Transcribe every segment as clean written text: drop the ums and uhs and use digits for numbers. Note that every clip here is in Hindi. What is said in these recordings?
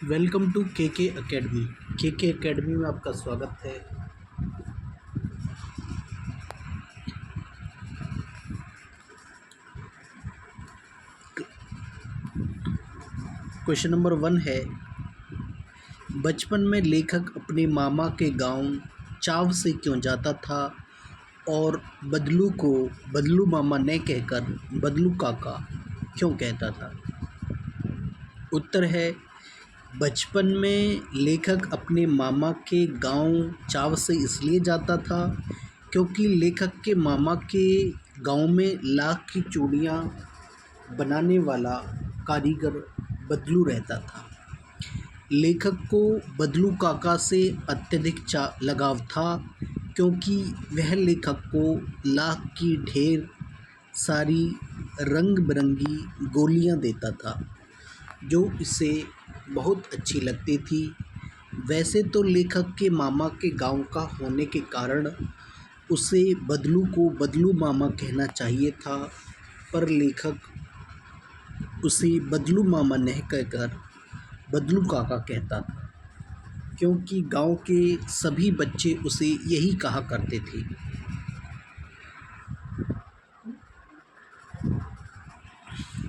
वेलकम टू के एकेडमी। के एकेडमी में आपका स्वागत है। क्वेश्चन नंबर 1 है, बचपन में लेखक अपने मामा के गांव चाव से क्यों जाता था और बदलू को बदलू मामा ने कहकर बदलू काका क्यों कहता था? उत्तर है, बचपन में लेखक अपने मामा के गांव चाव से इसलिए जाता था क्योंकि लेखक के मामा के गांव में लाख की चूड़ियाँ बनाने वाला कारीगर बदलू रहता था। लेखक को बदलू काका से अत्यधिक लगाव था क्योंकि वह लेखक को लाख की ढेर सारी रंग बिरंगी गोलियां देता था जो इसे बहुत अच्छी लगती थी। वैसे तो लेखक के मामा के गांव का होने के कारण उसे बदलू को बदलू मामा कहना चाहिए था, पर लेखक उसे बदलू मामा नहीं कहकर बदलू काका कहता था क्योंकि गांव के सभी बच्चे उसे यही कहा करते थे।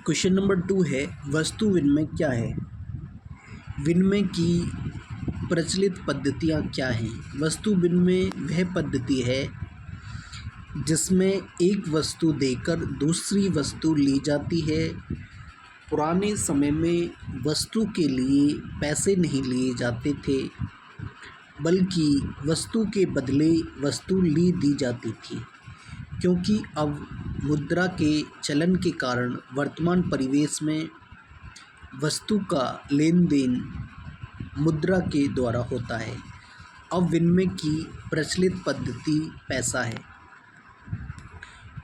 क्वेश्चन नंबर 2 है, वस्तु विनिमय क्या है? विनिमय की प्रचलित पद्धतियाँ क्या हैं? वस्तु विनिमय वह पद्धति है जिसमें एक वस्तु देकर दूसरी वस्तु ली जाती है। पुराने समय में वस्तु के लिए पैसे नहीं लिए जाते थे, बल्कि वस्तु के बदले वस्तु दी जाती थी। क्योंकि अब मुद्रा के चलन के कारण वर्तमान परिवेश में वस्तु का लेन देन मुद्रा के द्वारा होता है। अब विनिमय की प्रचलित पद्धति पैसा है।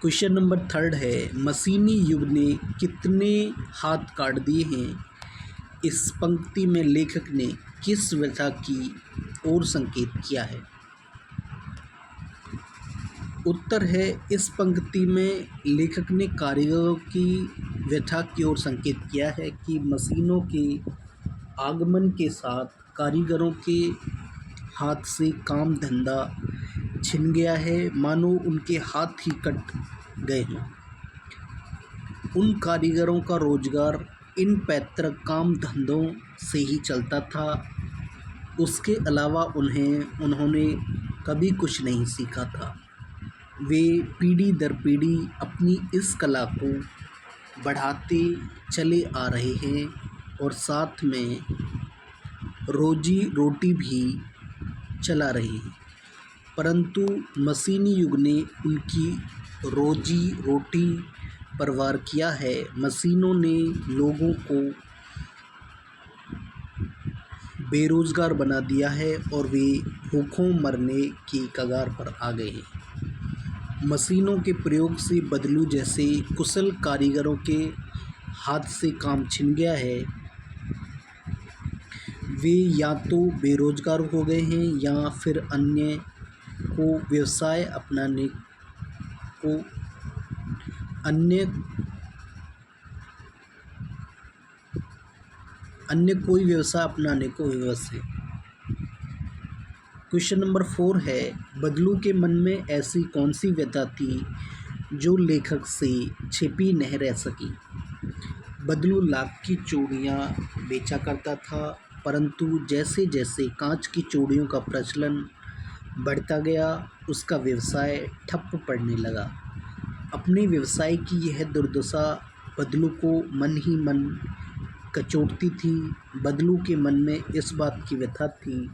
क्वेश्चन नंबर 3 है, मशीनी युग ने कितने हाथ काट दिए हैं? इस पंक्ति में लेखक ने किस व्यथा की ओर संकेत किया है? उत्तर है, इस पंक्ति में लेखक ने कारीगरों की व्यथा की ओर संकेत किया है कि मशीनों के आगमन के साथ कारीगरों के हाथ से काम धंधा छिन गया है, मानो उनके हाथ ही कट गए हों। उन कारीगरों का रोजगार इन पैतृक काम धंधों से ही चलता था। उसके अलावा उन्होंने कभी कुछ नहीं सीखा था। वे पीढ़ी दर पीढ़ी अपनी इस कला को बढ़ाते चले आ रहे हैं और साथ में रोजी रोटी भी चला रहे हैं, परंतु मशीनी युग ने उनकी रोजी रोटी परवार किया है। मशीनों ने लोगों को बेरोजगार बना दिया है और वे भूखों मरने की कगार पर आ गए हैं। मशीनों के प्रयोग से बदलू जैसे कुशल कारीगरों के हाथ से काम छिन गया है। वे या तो बेरोजगार हो गए हैं या फिर अन्य कोई व्यवसाय अपनाने को विवश है। क्वेश्चन नंबर 4 है, बदलू के मन में ऐसी कौन सी व्यथा थी जो लेखक से छिपी नहीं रह सकी? बदलू लाख की चूड़ियाँ बेचा करता था, परंतु जैसे जैसे कांच की चूड़ियों का प्रचलन बढ़ता गया उसका व्यवसाय ठप पड़ने लगा। अपने व्यवसाय की यह दुर्दशा बदलू को मन ही मन कचोटती थी। बदलू के मन में इस बात की व्यथा थी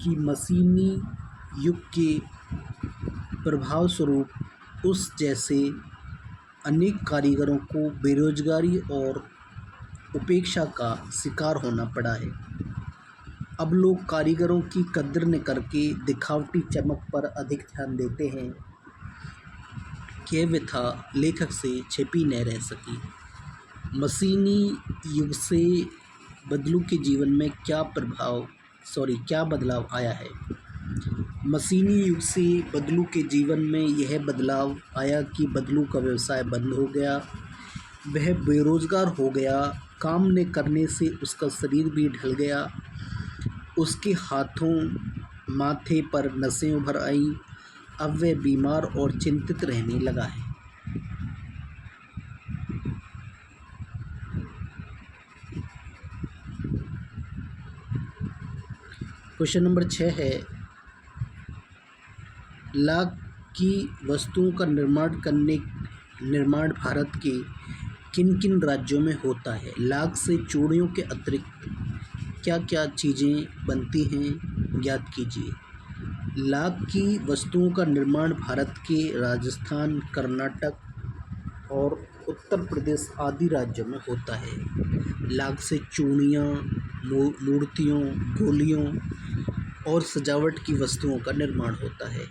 कि मशीनी युग के प्रभाव स्वरूप उस जैसे अनेक कारीगरों को बेरोजगारी और उपेक्षा का शिकार होना पड़ा है। अब लोग कारीगरों की कद्र न करके दिखावटी चमक पर अधिक ध्यान देते हैं। यह व्यथा लेखक से छिपी न रह सकी। मशीनी युग से बदलू के जीवन में क्या बदलाव आया है? मशीनी युग से बदलू के जीवन में यह बदलाव आया कि बदलू का व्यवसाय बंद हो गया। वह बेरोजगार हो गया काम ने करने से उसका शरीर भी ढल गया। उसके हाथों माथे पर नसें उभर आईं। अब वह बीमार और चिंतित रहने लगा है। क्वेश्चन नंबर 6 है, लाख की वस्तुओं का निर्माण भारत के किन किन राज्यों में होता है? लाख से चूड़ियों के अतिरिक्त क्या क्या चीज़ें बनती हैं, ज्ञात कीजिए। लाख की वस्तुओं का निर्माण भारत के राजस्थान, कर्नाटक और उत्तर प्रदेश आदि राज्यों में होता है। लाख से चूड़ियाँ, मूर्तियों, गोलियों और सजावट की वस्तुओं का निर्माण होता है।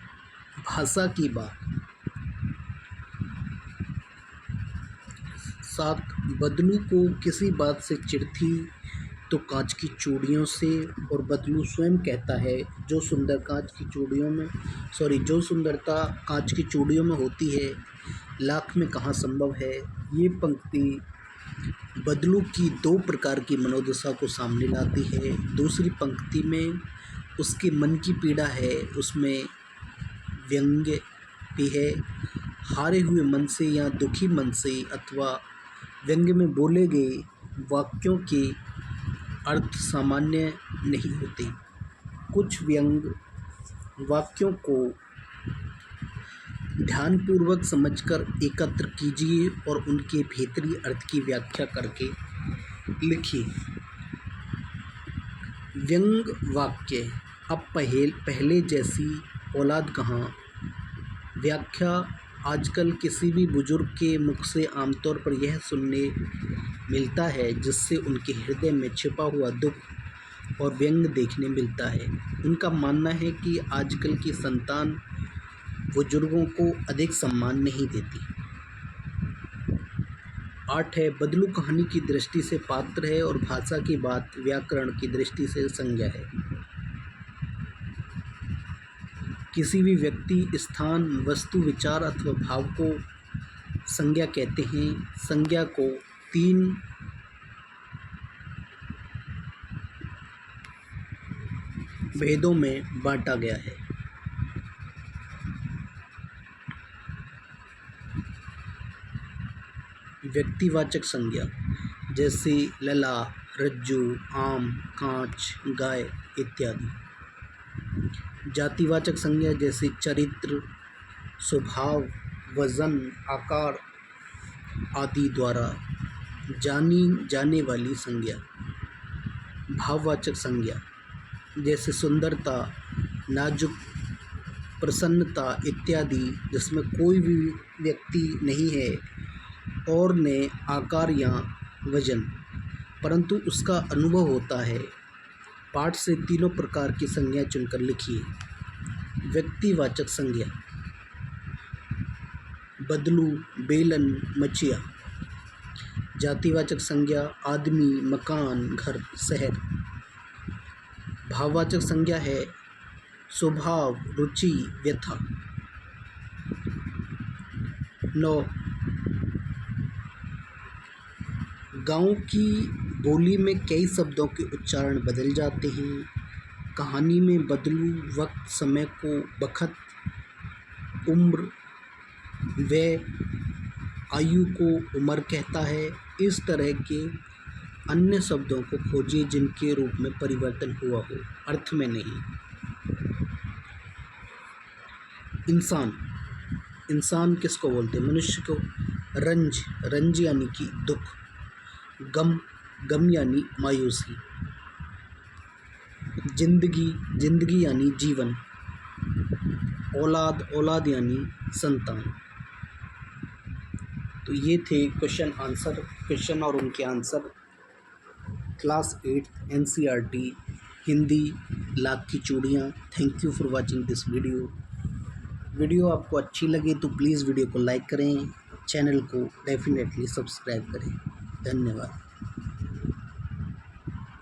भाषा की बात। 7 बदलू को किसी बात से चिढ़ थी तो कांच की चूड़ियों से, और बदलू स्वयं कहता है जो सुंदरता कांच की चूड़ियों में होती है, लाख में कहाँ संभव है। ये पंक्ति बदलू की 2 प्रकार की मनोदशा को सामने लाती है। दूसरी पंक्ति में उसके मन की पीड़ा है, उसमें व्यंग्य भी है। हारे हुए मन से या दुखी मन से अथवा व्यंग्य में बोले गए वाक्यों के अर्थ सामान्य नहीं होते। कुछ व्यंग्य वाक्यों को ध्यानपूर्वक समझकर एकत्र कीजिए और उनके भीतरी अर्थ की व्याख्या करके लिखिए। व्यंग्य वाक्य। अब पहले जैसी औलाद कहाँ। व्याख्या। आजकल किसी भी बुजुर्ग के मुख से आमतौर पर यह सुनने मिलता है जिससे उनके हृदय में छिपा हुआ दुख और व्यंग्य देखने मिलता है। उनका मानना है कि आजकल की संतान बुजुर्गों को अधिक सम्मान नहीं देती। 8 है, बदलू कहानी की दृष्टि से पात्र है और भाषा की बात व्याकरण की दृष्टि से संज्ञा है। किसी भी व्यक्ति, स्थान, वस्तु, विचार अथवा भाव को संज्ञा कहते हैं। संज्ञा को 3 भेदों में बांटा गया है। व्यक्तिवाचक संज्ञा जैसे लला, रज्जू, आम, कांच, गाय इत्यादि। जातिवाचक संज्ञा जैसे चरित्र, स्वभाव, वजन, आकार आदि द्वारा जानी जाने वाली संज्ञा। भाववाचक संज्ञा जैसे सुंदरता, नाजुक, प्रसन्नता इत्यादि, जिसमें कोई भी व्यक्ति नहीं है और ने आकार या वजन परंतु उसका अनुभव होता है। पाठ से तीनों प्रकार की संज्ञा चुनकर लिखिए। व्यक्तिवाचक संज्ञा बदलू, बेलन, मचिया। जातिवाचक संज्ञा आदमी, मकान, घर, शहर। भाववाचक संज्ञा है स्वभाव, रुचि, व्यथा। 9 गाँव की बोली में कई शब्दों के उच्चारण बदल जाते हैं। कहानी में बदलू वक्त, समय को बखत, उम्र व आयु को उम्र कहता है। इस तरह के अन्य शब्दों को खोजिए जिनके रूप में परिवर्तन हुआ हो, अर्थ में नहीं। इंसान। इंसान किसको बोलते हैं? मनुष्य को। रंज। रंज यानी कि दुख। गम। गम यानी मायूसी। जिंदगी। जिंदगी यानी जीवन। औलाद। औलाद यानी संतान। तो ये थे क्वेश्चन और उनके answer class 8 NCERT Hindi, lakh की चूड़ियाँ। Thank you for watching this video आपको अच्छी लगे तो प्लीज़ वीडियो को लाइक करें, चैनल को डेफिनेटली सब्सक्राइब करें। धन्यवाद।